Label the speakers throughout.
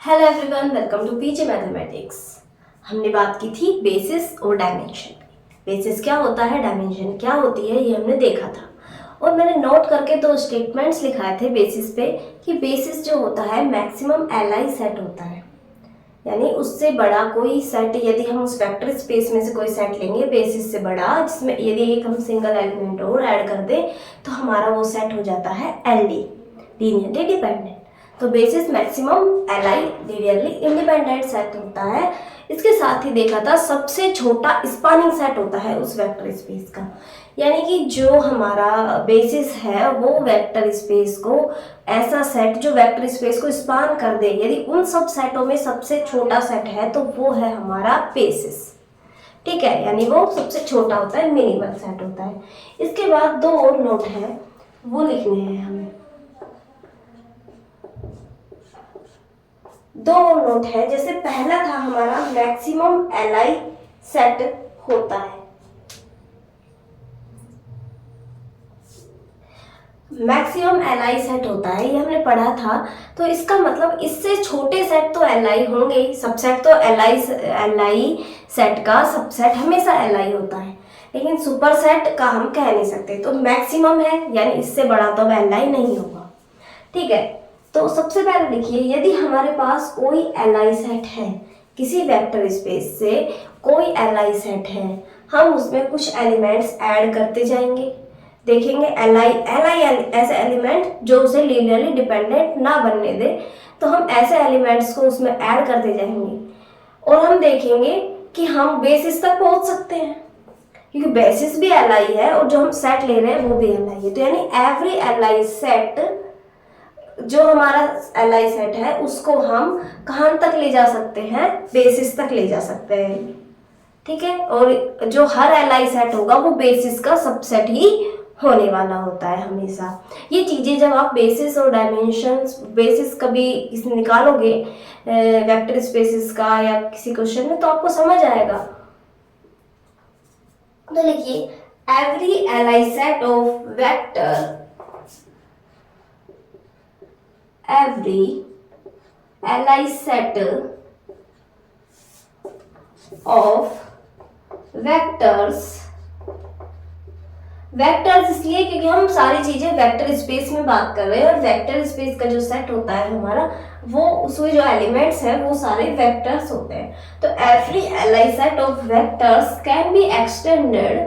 Speaker 1: Hello everyone, welcome to PJ mathematics. हमने बात की थी बेसिस और डायमेंशन। बेसिस क्या होता है, डायमेंशन क्या होती है, ये हमने देखा था। और मैंने नोट करके दो स्टेटमेंट्स लिखाए थे बेसिस पे कि बेसिस जो होता है मैक्सिमम एलआई सेट होता है, यानी उससे बड़ा कोई सेट यदि हम उस वेक्टर स्पेस में से कोई सेट लेंगे बेसिस से बड़ा, जिसमें यदि एक हम सिंगल एलिमेंट और ऐड कर दें तो हमारा वो सेट हो जाता है एलडी, लीनियरली डिपेंडेंट। तो basis maximum LI linearly independent set होता है। इसके साथ ही देखा था सबसे छोटा स्पानिंग सेट होता है उस वेक्टर स्पेस का, यानी कि जो हमारा बेसिस है वो वेक्टर स्पेस को, ऐसा सेट जो वेक्टर स्पेस को स्पान कर दे, यदि उन सब सेटों में सबसे छोटा सेट है तो वो है हमारा बेसिस। ठीक है, यानी वो सबसे छोटा होता है, मिनिमल सेट होता है। इसके बाद दो और नोट है वो लिखने हैं हमें। दो और नोट है, जैसे पहला था हमारा मैक्सिमम एलआई सेट होता है। मैक्सिमम एलआई सेट होता है, ये हमने पढ़ा था। तो इसका मतलब इससे छोटे सेट तो एलआई होंगे ही, सबसेट तो एलआई सेट का सबसेट हमेशा एलआई होता है, लेकिन सुपर सेट का हम कह नहीं सकते। तो मैक्सिमम है यानी इससे बड़ा तो एलआई नहीं होगा। ठीक है, तो सबसे पहले देखिए, यदि हमारे पास कोई एलआई सेट है, किसी वेक्टर स्पेस से कोई एलआई सेट है, हम उसमें कुछ एलिमेंट्स ऐड करते जाएंगे। देखेंगे एलआई एलआई ऐसे एलिमेंट जो उसे लीनियरली डिपेंडेंट ना बनने दे, तो हम ऐसे एलिमेंट्स को उसमें ऐड करते जाएंगे और हम देखेंगे कि हम बेसिस तक पहुंच सकते हैं, क्योंकि बेसिस भी एलआई है और जो हम सेट ले रहे हैं वो भी एलआई है। तो यानी एवरी एलआई सेट, जो हमारा एलआई सेट है उसको हम कहाँ तक ले जा सकते हैं, बेसिस तक ले जा सकते हैं। ठीक है, और जो हर एलआई सेट होगा वो बेसिस का सबसेट ही होने वाला होता है हमेशा। ये चीजें जब आप बेसिस और डायमेंशंस, बेसिस कभी निकालोगे वेक्टर स्पेसिस का या किसी क्वेश्चन में, तो आपको समझ आएगा। तो लिखिए, every LI set of vector, every li set of vectors, vectors इसलिए क्योंकि हम सारी चीजें वेक्टर स्पेस में बात कर रहे हैं, और वेक्टर स्पेस का जो सेट होता है हमारा, वो उसमें जो एलिमेंट्स हैं वो सारे वेक्टर्स होते हैं। तो every li set of vectors can be extended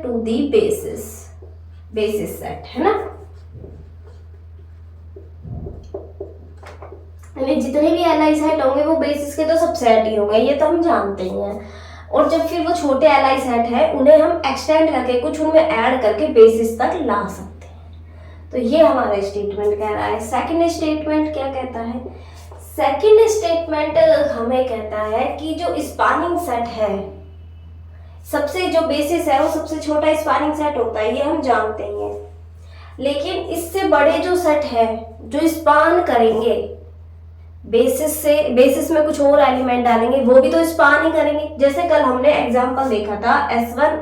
Speaker 1: to the basis set, है ना। जितने भी एलआई सेट होंगे वो बेसिस के तो सबसेट ही होंगे, ये तो हम जानते ही हैं। और जब फिर वो छोटे एलआई सेट है उन्हें हम एक्सटेंड करके कुछ उनमें ऐड करके बेसिस तक ला सकते हैं। तो ये हमारा स्टेटमेंट कह रहा है। सेकंड स्टेटमेंट क्या कहता है? सेकंड स्टेटमेंट हमें कहता है कि जो स्पानिंग सेट है, सबसे जो बेसिस है वो सबसे छोटा स्पानिंग सेट होता है, ये हम जानते ही हैं। लेकिन इससे बड़े जो सेट है जो स्पान करेंगे बेसिस में कुछ और एलिमेंट डालेंगे, वो भी तो स्पान ही करेंगे। जैसे कल हमने एग्जांपल देखा था S1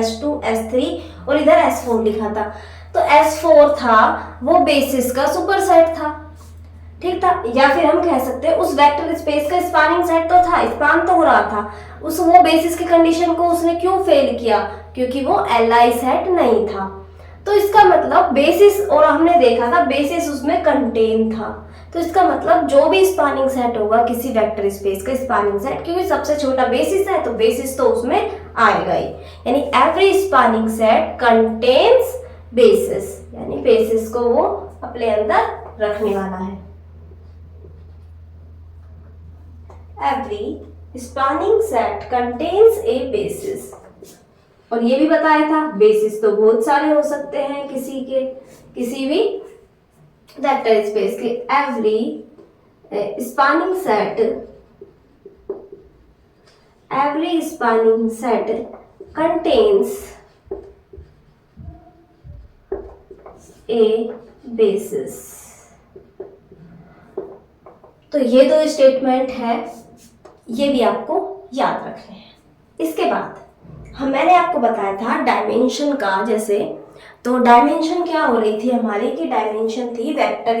Speaker 1: S2 S3 और इधर S4 लिखा था, तो S4 था वो बेसिस का सुपर सेट था, ठीक था। या फिर हम कह सकते हैं उस वेक्टर स्पेस का स्पानिंग सेट तो था, स्पान तो हो रहा था, उस वो बेसिस की कंडीशन को उसने क्यों फेल किया? क्योंकि वो एलआई सेट नहीं था। तो इसका मतलब बेसिस, और हमने देखा था बेसिस उसमें कंटेन था, तो इसका मतलब जो भी स्पानिंग सेट होगा किसी वेक्टर स्पेस का स्पानिंग सेट, क्योंकि सबसे छोटा बेसिस है तो बेसिस तो उसमें आएगा ही, यानी every spanning set contains basis, यानी बेसिस को वो अपने अंदर रखने वाला है। एवरी स्पानिंग सेट कंटेन्स ए बेसिस, और ये भी बताया था बेसिस तो बहुत सारे हो सकते हैं किसी भी वेक्टर स्पेस के। एवरी स्पानिंग सेट कंटेन्स ए बेसिस। तो ये दो स्टेटमेंट है ये भी आपको याद रखने हैं। इसके बाद मैंने आपको बताया था डायमेंशन का, जैसे तो डायमेंशन क्या हो रही थी हमारी कि डायमेंशन थी वेक्टर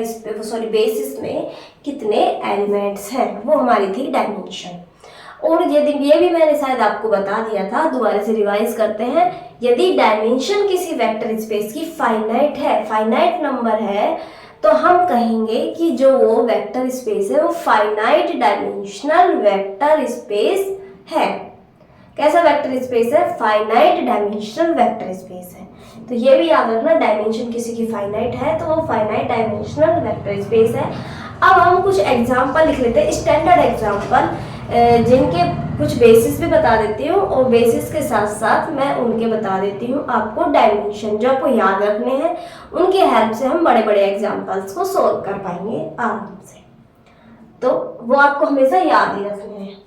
Speaker 1: बेसिस में कितने एलिमेंट्स हैं, वो हमारी थी डायमेंशन। और यदि ये भी मैंने शायद आपको बता दिया था, दोबारा से रिवाइज करते हैं, यदि डायमेंशन किसी वेक्टर स्पेस की फाइनाइट है, फाइनाइट नंबर है, तो हम कहेंगे कि जो वो वेक्टर स्पेस है वो फाइनाइट डायमेंशनल वेक्टर स्पेस है। कैसा वेक्टर स्पेस है? फाइनाइट डायमेंशनल वेक्टर स्पेस है। तो ये भी याद रखना, डायमेंशन किसी की फाइनाइट है तो वो फाइनाइट डायमेंशनल वेक्टर स्पेस है। अब हम कुछ एग्जांपल लिख लेते हैं, स्टैंडर्ड एग्जांपल, जिनके कुछ बेसिस भी बता देती हूँ और बेसिस के साथ साथ मैं उनके बता देती हूँ आपको डायमेंशन जो आपको याद रखने हैं। उनके हेल्प से हम बड़े बड़े एग्जांपल्स को सोल्व कर पाएंगे आराम से, तो वो आपको हमेशा याद ही रखने हैं।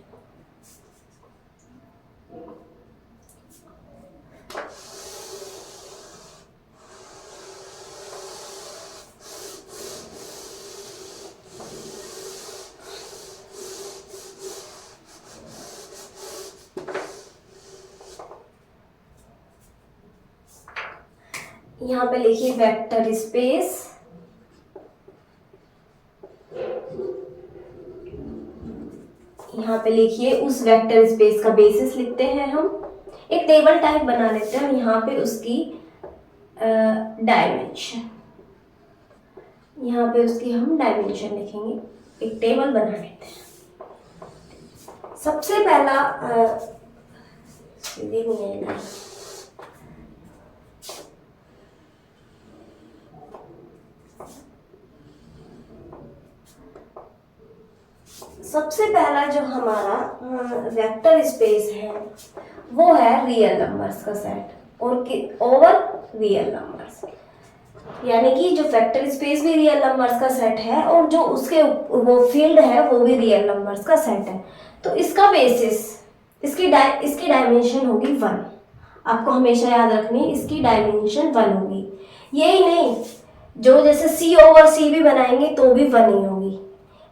Speaker 1: यहाँ पे लिखिए वेक्टर स्पेस, यहाँ पे लिखिए उस वेक्टर स्पेस का बेसिस लिखते हैं हम, एक टेबल टाइप बना लेते हैं, यहाँ पे उसकी डायमेंशन, यहाँ पे उसकी हम डायमेंशन लिखेंगे, एक टेबल बना लेते हैं। सबसे पहला सबसे पहला जो हमारा वेक्टर स्पेस है वो है रियल नंबर्स का सेट और ओवर रियल नंबर्स, यानी कि जो वेक्टर स्पेस भी रियल नंबर्स का सेट है और जो उसके वो फील्ड है वो भी रियल नंबर्स का सेट है। तो इसका बेसिस, इसकी डायमेंशन होगी 1। आपको हमेशा याद रखनी, इसकी डायमेंशन 1 होगी। यही नहीं, जो जैसे C ओवर C भी बनाएंगे तो भी 1 ही होगी।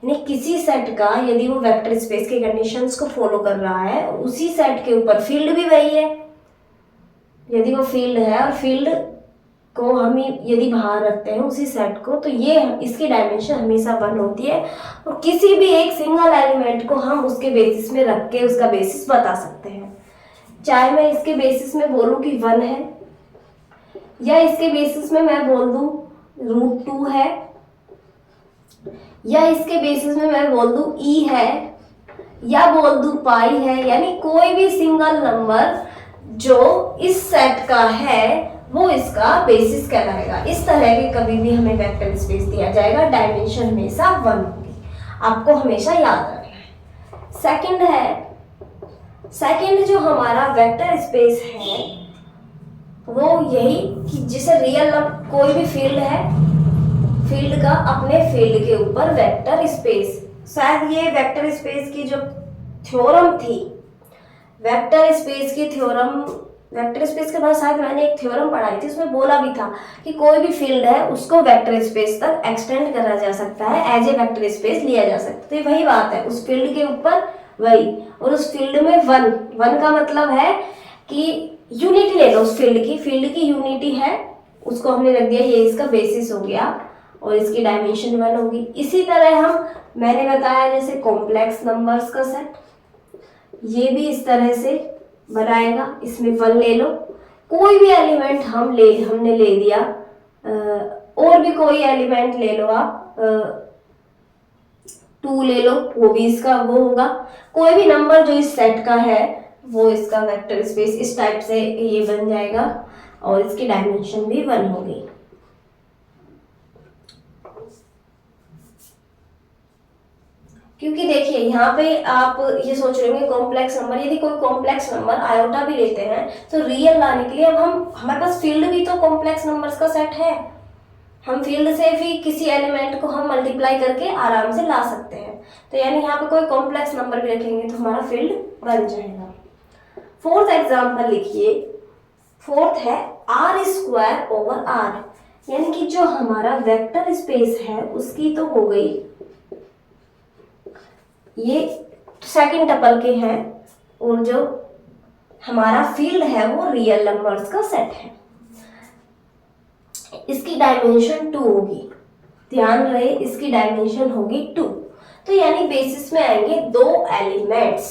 Speaker 1: यानी किसी सेट का यदि वो वेक्टर स्पेस के कंडीशंस को फॉलो कर रहा है, उसी सेट के ऊपर फील्ड भी वही है। यदि वो फील्ड है और फील्ड को हम यदि बाहर रखते हैं उसी सेट को, तो ये इसकी डायमेंशन हमेशा 1 होती है। और किसी भी एक सिंगल एलिमेंट को हम उसके बेसिस में रख के उसका बेसिस बता सकते हैं। चाहे मैं इसके बेसिस में बोलूँ कि 1 है, या इसके बेसिस में मैं बोल दूँ √2 है, या इसके बेसिस में मैं बोल दूं E है, या बोल दूं पाई है। यानी कोई भी सिंगल नंबर जो इस सेट का है वो इसका बेसिस कहलाएगा। इस तरह के कभी भी हमें वेक्टर स्पेस दिया जाएगा, डायमेंशन हमेशा 1 होगी, आपको हमेशा याद रखना है। सेकंड जो हमारा वेक्टर स्पेस है वो यही कि जिसे रियल कोई भी फील्ड है, फील्ड का अपने फील्ड के ऊपर वेक्टर स्पेस, शायद ये वेक्टर स्पेस की जो थ्योरम थी, वेक्टर स्पेस की थ्योरम, वेक्टर स्पेस के बाद शायद मैंने एक थ्योरम पढ़ाई थी, उसमें बोला भी था कि कोई भी फील्ड है उसको वेक्टर स्पेस तक एक्सटेंड करा जा सकता है, एज ए वेक्टर स्पेस लिया जा सकता है। तो वही बात है, उस फील्ड के ऊपर वही, और उस फील्ड में 1 का मतलब है कि यूनिटी ले लो उस फील्ड की यूनिटी है, उसको हमने रख दिया, ये इसका बेसिस हो गया और इसकी डायमेंशन 1 होगी। इसी तरह मैंने बताया जैसे कॉम्प्लेक्स नंबर्स का सेट, ये भी इस तरह से बनाएगा, इसमें 1 ले लो, कोई भी एलिमेंट हमने ले दिया, और भी कोई एलिमेंट ले लो आप, 2 ले लो, वो भी इसका वो होगा। कोई भी नंबर जो इस सेट का है वो इसका वेक्टर स्पेस इस टाइप से ये बन जाएगा और इसकी डायमेंशन भी 1 होगी। क्योंकि देखिए यहाँ पे आप ये सोच रहे होंगे कॉम्प्लेक्स नंबर, यदि कोई कॉम्प्लेक्स नंबर आयोटा भी लेते हैं तो रियल लाने के लिए अब हमारे पास फील्ड भी तो कॉम्प्लेक्स नंबर्स का सेट है, हम फील्ड से भी किसी एलिमेंट को हम मल्टीप्लाई करके आराम से ला सकते हैं। तो यानी यहाँ पे कोई कॉम्प्लेक्स नंबर भी रखेंगे तो हमारा फील्ड बन जाएगा। 4th एग्जाम्पल लिखिए, 4th है R² ओवर R, यानी कि जो हमारा वेक्टर स्पेस है उसकी तो हो गई ये सेकंड टपल के हैं, और जो हमारा फील्ड है वो रियल नंबर्स का सेट है। इसकी डायमेंशन 2 होगी, ध्यान रहे इसकी डायमेंशन होगी 2। तो यानी बेसिस में आएंगे 2 एलिमेंट्स।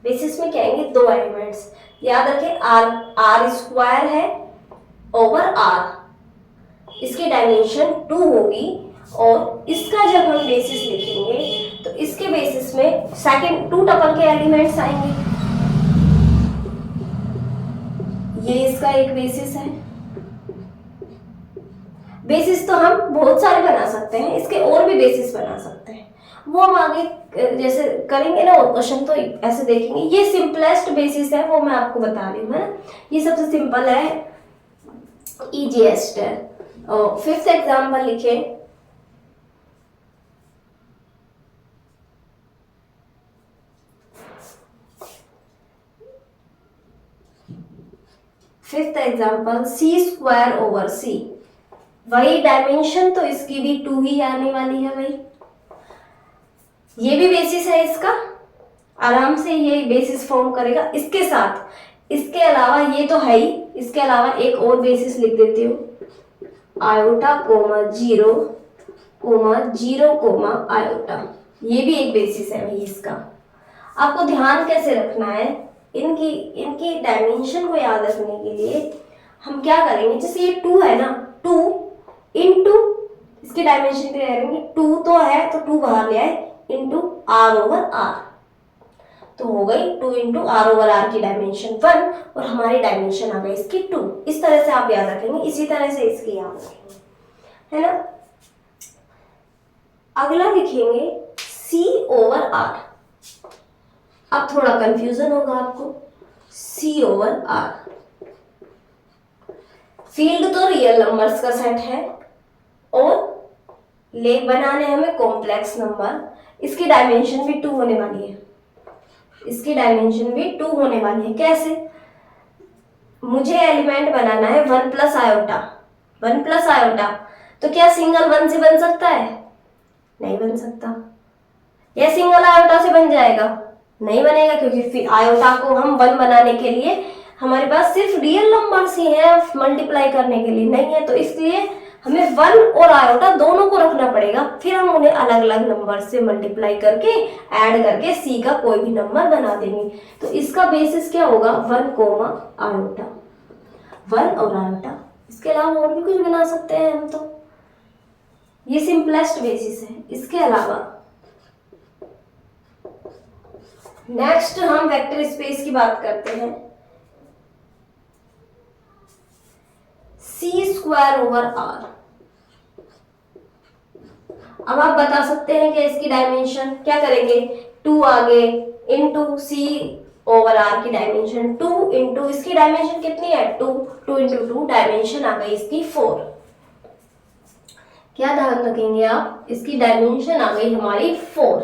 Speaker 1: बेसिस में क्या आएंगे? 2 एलिमेंट्स। याद रखें आर स्क्वायर है ओवर आर, इसकी डायमेंशन 2 होगी। और इसका जब हम बेसिस लिखेंगे तो इसके बेसिस में सेकंड 2 टपल के एलिमेंट्स आएंगे। ये इसका एक बेसिस है। बेसिस तो हम बहुत सारे बना सकते हैं, इसके और भी बेसिस बना सकते हैं, वो हम आगे जैसे करेंगे ना और क्वेश्चन तो ऐसे देखेंगे। ये सिंपलेस्ट बेसिस है, वो मैं आपको बता रही हूँ, है ना। ये सबसे सिंपल है, इजीएस्ट है। और 5th एग्जाम्पल लिखे। Fifth example c² over c। वही डायमेंशन तो इसकी भी 2 ही आने वाली है भाई। ये भी बेसिस है इसका, आराम से ये बेसिस फॉर्म करेगा। इसके साथ इसके अलावा ये तो है ही, इसके अलावा एक और बेसिस लिख देती हूँ, iota comma 0 comma 0 comma iota. ये भी एक बेसिस है भाई इसका। आपको ध्यान कैसे रखना है, इनकी डायमेंशन को याद रखने के लिए हम क्या करेंगे, जैसे ये 2 है ना, 2 इंटू इसकी डायमेंशन क्या करेंगे, 2 तो है तो 2 बाहर ले आए, इंटू आर ओवर आर, तो हो गई 2 इंटू आर ओवर आर की डायमेंशन 1 और हमारी डायमेंशन आ गई इसकी 2। इस तरह से आप याद रखेंगे, इसी तरह से इसकी याद रखेंगे, है ना। अगला लिखेंगे c ओवर r। अब थोड़ा कंफ्यूजन होगा आपको, c ओवर r। फील्ड तो रियल नंबर्स का सेट है और ले बनाने हमें कॉम्प्लेक्स नंबर। इसकी डायमेंशन भी 2 होने वाली है, इसकी डायमेंशन भी 2 होने वाली है। कैसे? मुझे एलिमेंट बनाना है 1 प्लस आयोटा, 1 प्लस आयोटा, तो क्या सिंगल 1 से बन सकता है? नहीं बन सकता। यह सिंगल आयोटा से बन जाएगा? नहीं बनेगा, क्योंकि आयोटा को हम 1 बनाने के लिए हमारे पास सिर्फ रियल नंबर्स ही है मल्टीप्लाई करने के लिए नहीं है, तो इसलिए हमें 1 और आयोटा दोनों को रखना पड़ेगा। फिर हम उन्हें अलग अलग नंबर से मल्टीप्लाई करके ऐड करके c का कोई भी नंबर बना देंगे। तो इसका बेसिस क्या होगा? 1 कोमा आयोटा, 1 और आयोटा। इसके अलावा और भी कुछ बना सकते हैं हम, तो ये सिंपलेस्ट बेसिस है। इसके अलावा नेक्स्ट हम वेक्टर स्पेस की बात करते हैं, c² ओवर r। अब आप बता सकते हैं कि इसकी डायमेंशन क्या करेंगे, 2 आगे इंटू c ओवर r की डायमेंशन 2 इंटू इसकी डायमेंशन कितनी है 2 इंटू 2 डायमेंशन आ गई इसकी 4। क्या ध्यान रखेंगे आप, इसकी डायमेंशन आ गई हमारी 4,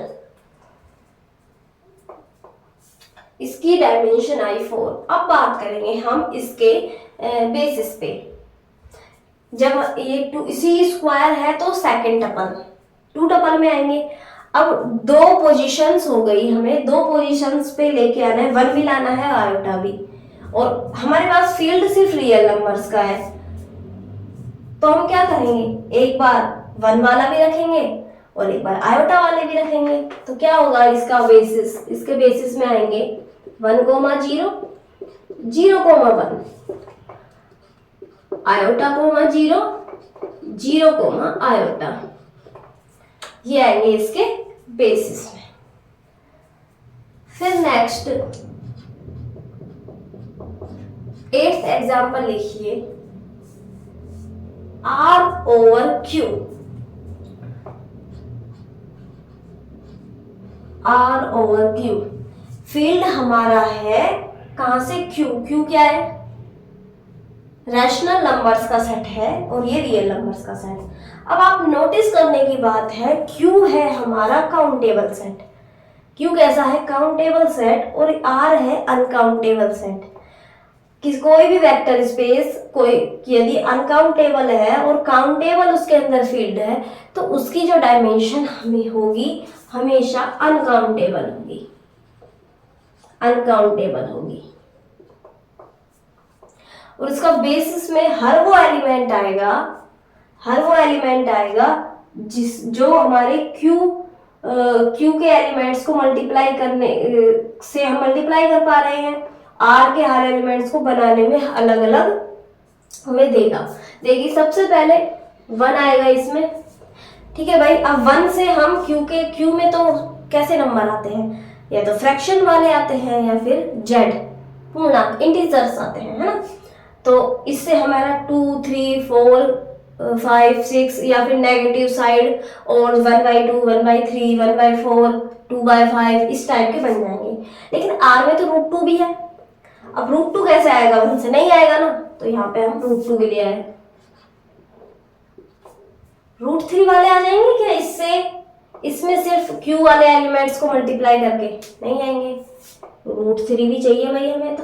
Speaker 1: इसकी डायमेंशन आई 4। अब बात करेंगे हम इसके बेसिस पे। जब ये c² है तो सेकंड टपल 2 टपल में आएंगे। अब 2 पोजीशंस हो गई, हमें 2 पोजीशंस पे लेके आना है, 1 भी लाना है आयोटा भी, और हमारे पास फील्ड सिर्फ रियल नंबर्स का है, तो हम क्या करेंगे, एक बार 1 वाला भी रखेंगे और एक बार आयोटा वाले भी रखेंगे। तो क्या होगा इसका बेसिस, इसके बेसिस में आएंगे 1 comma 0 0 comma 1, iota comma 0 0 comma iota, ये आएंगे इसके बेसिस में। फिर नेक्स्ट 8th एग्जाम्पल लिखिए, r over q। r over q field हमारा है कहां से, q क्या है, रैशनल नंबर्स का सेट है और ये रियल नंबर्स का सेट। अब आप नोटिस करने की बात है, Q है हमारा काउंटेबल सेट, Q कैसा है, काउंटेबल सेट, और R है अनकाउंटेबल सेट। कि कोई भी वेक्टर स्पेस कोई यदि अनकाउंटेबल है और काउंटेबल उसके अंदर फील्ड है तो उसकी जो डायमेंशन हमें होगी हमेशा अनकाउंटेबल होगी, अनकाउंटेबल होगी। और उसका बेसिस में हर वो एलिमेंट आएगा, हर वो एलिमेंट आएगा जो हमारे क्यू के एलिमेंट्स को मल्टीप्लाई करने से हम मल्टीप्लाई कर पा रहे हैं, आर के हर एलिमेंट्स को बनाने में अलग अलग हमें देगी। सबसे पहले 1 आएगा इसमें, ठीक है भाई। अब 1 से हम क्यू में तो कैसे नंबर आते हैं, या तो फ्रैक्शन वाले आते हैं या फिर जेड पूर्णांक इंटीजर्स आते हैं, है ना। तो इससे हमारा 2, 3, 4, 5, 6 या फिर नेगेटिव साइड और 1/2, 1/3, 1/4, 2/5 इस टाइप के बन जाएंगे। लेकिन आर में तो √2 भी है। अब √2 कैसे आएगा, 1 से नहीं आएगा ना, तो यहाँ पे हम √2 के लिए आए। √3 वाले आ जाएंगे क्या इसमें सिर्फ क्यू वाले एलिमेंट्स को मल्टीप्लाई करके नहीं आएंगे। √3 भी चाहिए भाई हमें, तो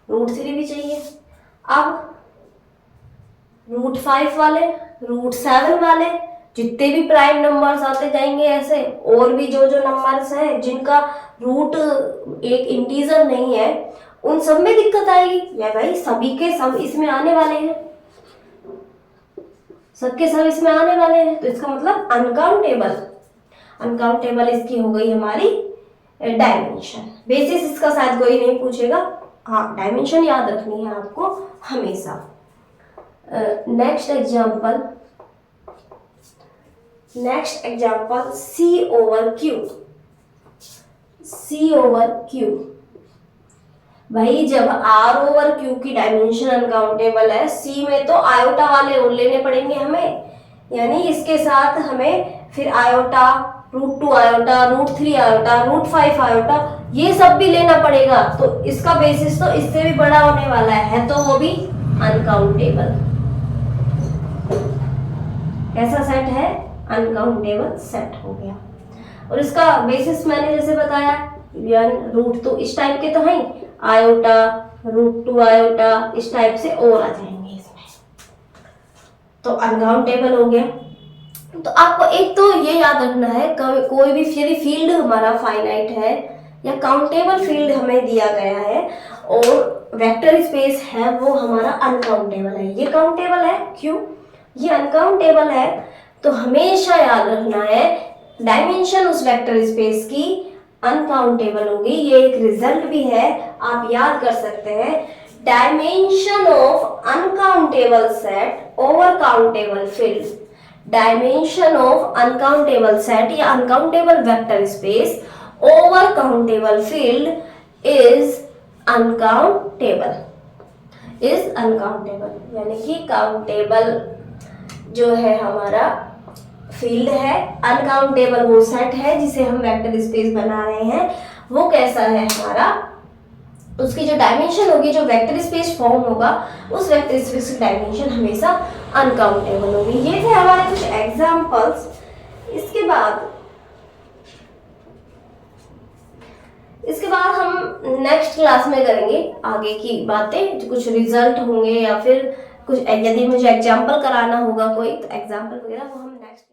Speaker 1: √3 भी चाहिए। अब √5 वाले, √7 वाले, जितने भी प्राइम नंबर्स आते जाएंगे ऐसे, और भी जो नंबर्स हैं जिनका रूट एक इंटीजर नहीं है उन सब में दिक्कत आएगी। या भाई सभी के सब इसमें आने वाले हैं, सबके सब इसमें आने वाले हैं, तो इसका मतलब अनकाउंटेबल इसकी हो गई हमारी डायमेंशन। बेसिस इसका शायद कोई नहीं पूछेगा, हाँ डायमेंशन याद रखनी है आपको हमेशा। Next example C over Q। भाई जब R over Q की डायमेंशन अनकाउंटेबल है, C में तो आयोटा वाले और लेने पड़ेंगे हमें, यानी इसके साथ हमें फिर आयोटा, √2 आयोटा, √3 आयोटा, √5 आयोटा, ये सब भी लेना पड़ेगा। तो इसका बेसिस तो इससे भी बड़ा होने वाला है तो वो भी अनकाउंटेबल। कैसा सेट है, अनकाउंटेबल सेट हो गया। और इसका बेसिस मैंने जैसे बताया 1 √2 इस टाइप के तो हैं, आयोटा, √2 आयोटा इस टाइप से और आ जाएंगे इसमें, तो अनकाउंटेबल हो गया। तो आपको एक तो ये याद रखना है, कोई भी यदि फील्ड हमारा फाइनाइट है या काउंटेबल फील्ड हमें दिया गया है और वेक्टर स्पेस है वो हमारा अनकाउंटेबल है, ये काउंटेबल है, क्यों ये अनकाउंटेबल है, तो हमेशा याद रखना है डायमेंशन उस वेक्टर स्पेस की अनकाउंटेबल होगी। ये एक रिजल्ट भी है, आप याद कर सकते हैं। Dimension of uncountable set over countable field, dimension of uncountable set या uncountable vector space over countable field is uncountable, यानी कि काउंटेबल जो है हमारा फील्ड है, अनकाउंटेबल वो सेट है जिसे हम वेक्टर स्पेस बना रहे हैं, वो कैसा है हमारा, उसकी जो डायमेंशन होगी, जो वेक्टर स्पेस फॉर्म होगा उस वेक्टर स्पेस की डायमेंशन हमेशा अनकाउंटेबल होगी। ये थे हमारे कुछ एग्जांपल्स। इसके बाद हम नेक्स्ट क्लास में करेंगे आगे की बातें, जो कुछ रिजल्ट होंगे या फिर कुछ यदि मुझे एग्जाम्पल कराना होगा कोई, तो एग्जाम्पल वगैरह वो हम नेक्स्ट